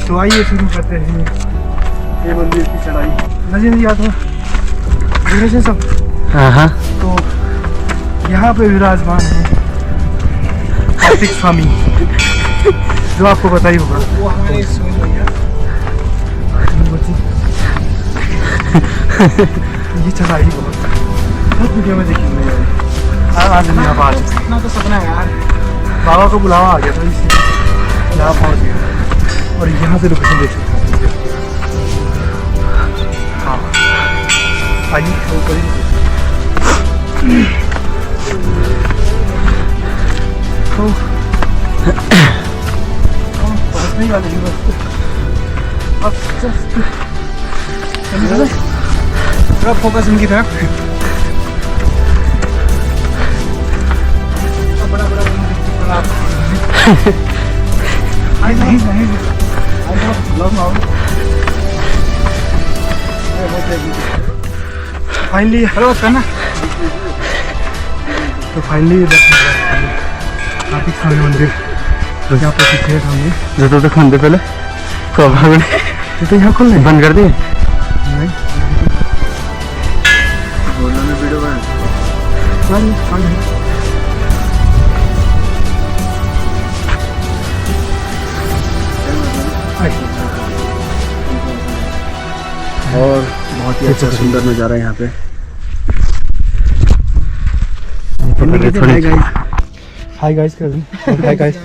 तो आइए शुरू करते हैं ये मंदिर की चढ़ाई। नजर नहीं आता से सब। हाँ तो यहाँ पे विराजमान है कार्तिक स्वामी, जो आपको पता ही होगा। वो हमारे सुमित भैया ये चढ़ाई बहुत वीडियो में देखी मैंने। आज नहीं आप आज इतना तो सपना है यार। बाबा को बुलावा आ गया था इसलिए यहाँ पहुँच गया। और यहाँ से लोकेशन देख सकते हैं। हाँ आइए ऊपर ही पहुँचने ही वाले हैं बस। अब जस्ट फोकस इनकी तरफ। बड़ा बड़ा नहीं फाइनली हेलो करना। तो फाइनली कार्तिक स्वामी मंदिर जो यहाँ पर पीछे है सामने। जो तो खान दे पहले कब तो यहाँ खोल नहीं बंद कर दिए। नहीं वीडियो बना। और बहुत ही अच्छा सुंदर नज़ारा है यहाँ पे। हाय गाइस कर दूं। Hi guys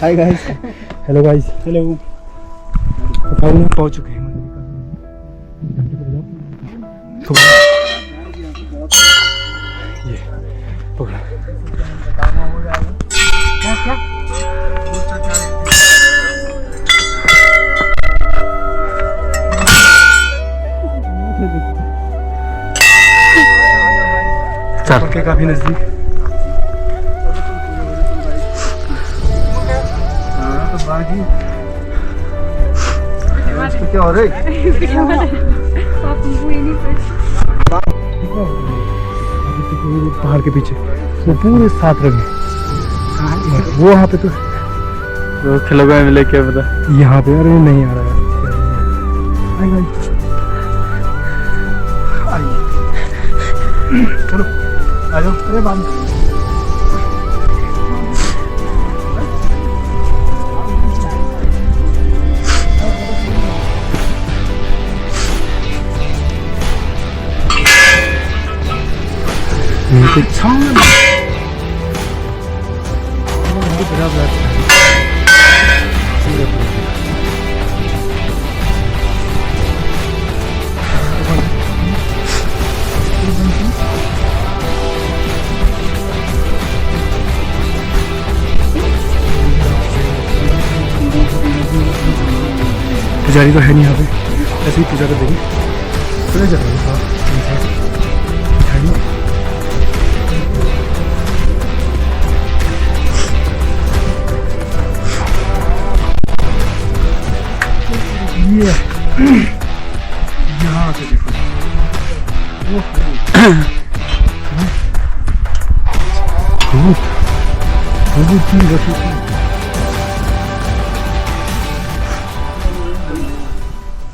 hi guys hello guys hello. तो फाइनली हम पहुंच चुके हैं तो ये पकड़ा क्या चल के काफी नजदीक। तो बाकी क्या हो रहा है? पहाड़ के पीछे वो पूरे साथ रंग वो वहाँ पे तो खिलौना मिले क्या पता यहाँ पे। अरे नहीं आ रहा है। चलो आ जाओ। अरे बाम पुजारी तो है नहीं यहाँ पे, ऐसे ही पूजा कर देंगे। चले जाते हैं ये यहाँ से देखो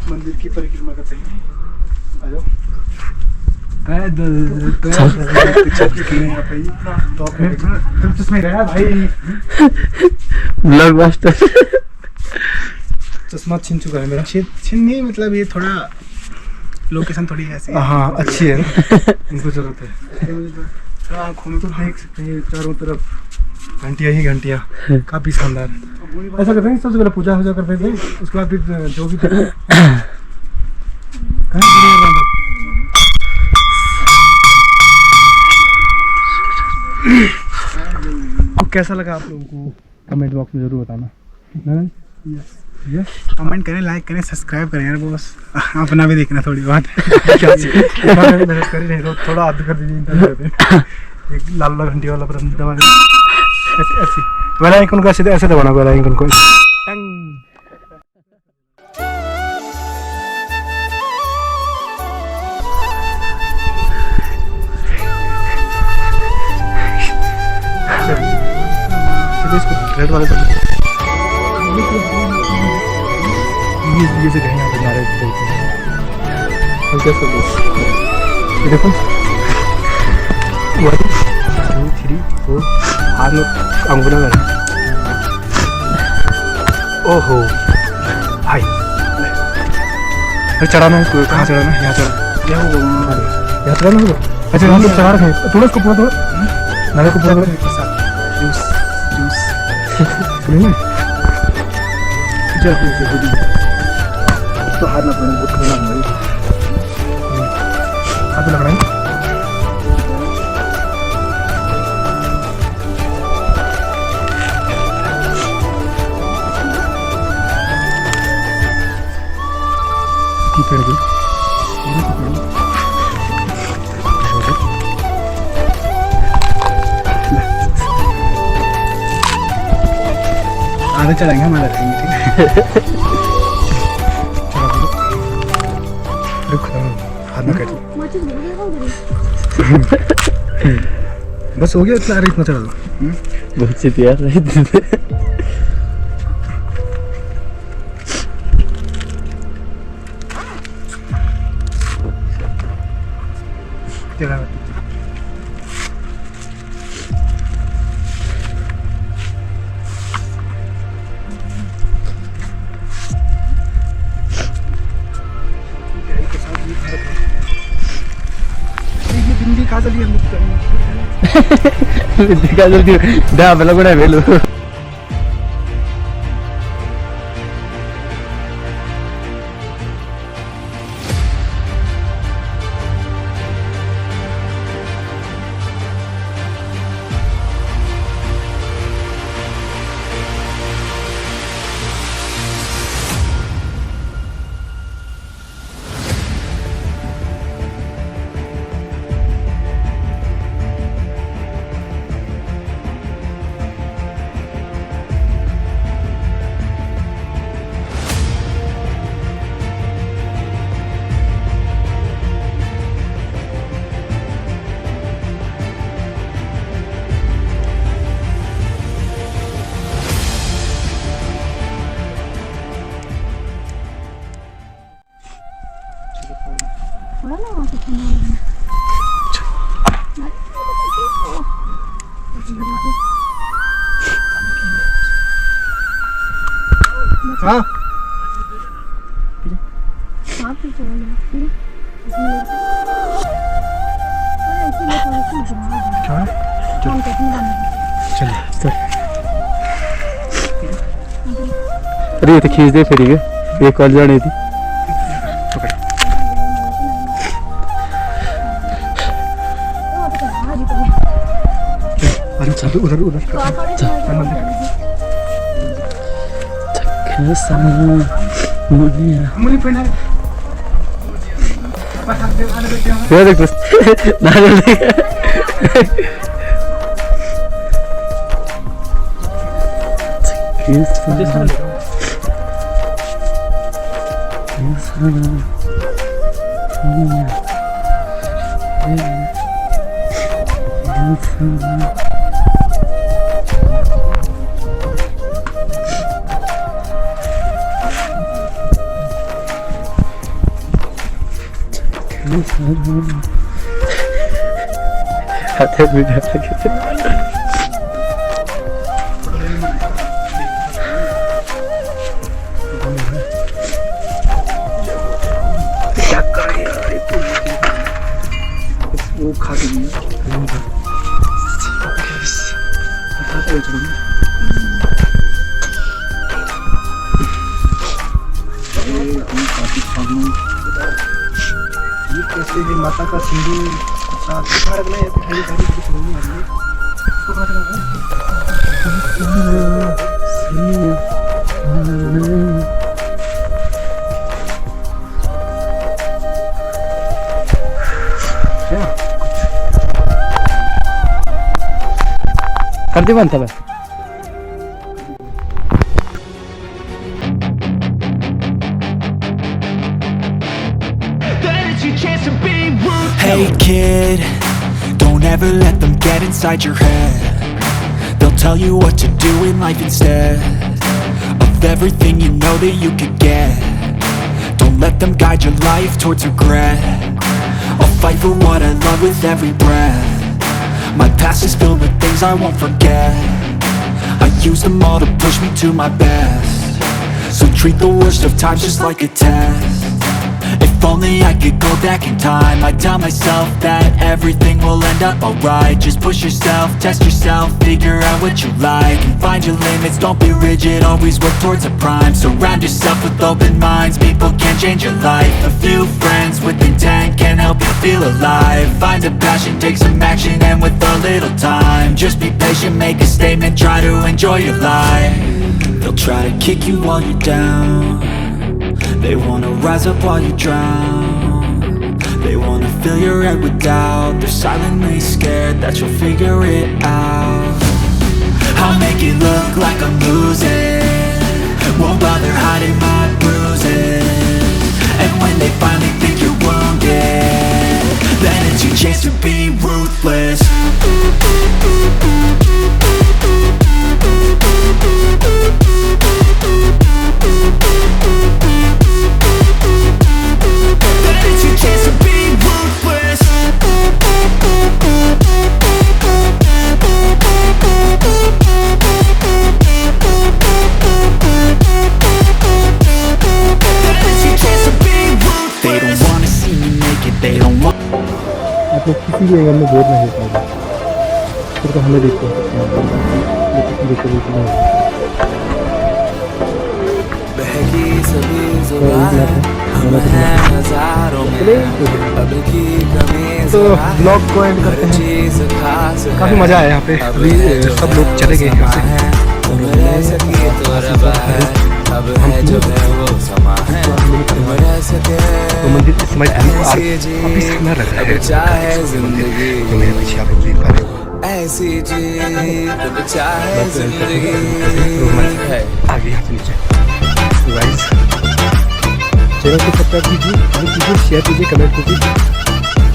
मंदिर की परिक्रमा करते हैं। आ जाओ पैदल तुम चश्मे रहा भाई। ब्लॉकबस्टर चश्मा छिन चुका है मेरा। छिन नहीं मतलब ये थोड़ा लोकेशन थोड़ी ऐसी है। हाँ अच्छी है इनको जरूरत है। आँखों में तो देख सकते हैं चारों तरफ घंटियाँ ही घंटियाँ, काफी शानदार। ऐसा करते हैं सबसे पहले पूजा वूजा करते थे, उसके बाद फिर जो भी तो कैसा लगा आप लोगों को कमेंट बॉक्स में जरूर बताना। कमेंट करें, लाइक करें, सब्सक्राइब करें यार बॉस। अपना भी देखना थोड़ी बात। मेहनत करी नहीं तो थोड़ा आदत कर दीजिए। एक लाल लाल घंटी वाला बटन दबा ऐसे ऐसे वाला आइकन को ऐसे दबाना वाला आइकन को। रेड वाले तो ये जगह यहाँ पे नारे बोलते हैं। और क्या सब ये देखो 1 2 3 4 हाथ में अंगूठा कर। ओहो भाई चढ़ाना है इसको। कहाँ चढ़ाना है? यहाँ चढ़ाना होगा। अच्छा हम लोग चढ़ा रखे हैं। थोड़ा इसको पूरा थोड़ा नारे को पूरा जूस जूस सुनिए तो हाथ ना पड़े बहुत खतरनाक है। हाथ लग रहा है। की पेड़ की आधे चढ़ाएंगे हम, आधे रखेंगे, ठीक है? हाथ में कट बस हो गया इतना। अरे इतना चढ़ा दो। बहुत से प्यार रहे चला बिंदी कहाँ चली हम लोग? दिखा जल्दी दा पहला कोड़ा वेलू हाँ अरे ये तो खींच दे फिर ये कॉल जानी थी। अरे उधर उधर मुनी पहना ये देख ना जल्दी हाथे में डाला के वो खा के ये कैसे है माता का सिंदूर भारत में पहली बारी कुछ नहीं है इसको कहा कर दे बनता है। Hey kid, don't ever let them get inside your head. They'll tell you what to do in life instead of everything you know that you could get. Don't let them guide your life towards regret. I'll fight for what I love with every breath. My past is filled with things I won't forget. I use them all to push me to my best. So treat the worst of times just like a test. If only I could go back in time, I'd tell myself that everything will end up alright. Just push yourself, test yourself, figure out what you like, and find your limits, don't be rigid, always work towards a prime. Surround yourself with open minds, people can change your life. A few friends with intent can help you feel alive. Find a passion, take some action, and with a little time, just be patient, make a statement, try to enjoy your life. They'll try to kick you while you're down. They wanna rise up while you drown. They wanna fill your head with doubt. They're silently scared that you'll figure it out. I'll make it look like I'm losing, won't bother hiding my bruises. And when they finally think you're wounded, then it's your chance to be ruthless. आप लोग किसी भी angle में bore नहीं हो पाएगा, फिर तो हमें देखते हैं तो ब्लॉग को एंड करते हैं। काफ़ी मज़ा आया यहाँ पे, अभी सब लोग चले गए यहाँ से। तो मंदिर इस समय काफ़ी सुंदर लग रहा है। तो मेरे पीछे आप लोग देख पा रहे हो, आगे यहाँ से नीचे। चैनल को सब्सक्राइब कीजिए, लाइक कीजिए, शेयर कीजिए, कमेंट कीजिए।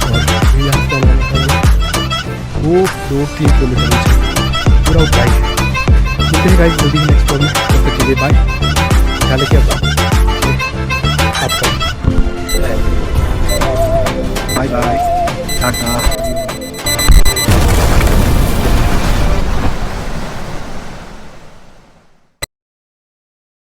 और यहाँ से वो 2-3 किलोमीटर नीचे पूरा ऊँचाई है। मिलते हैं गाइस जल्दी नेक्स्ट ब्लॉग में, तब तक के लिए बाय। ख्याल रखिए आपका, बाय बाय, टाटा।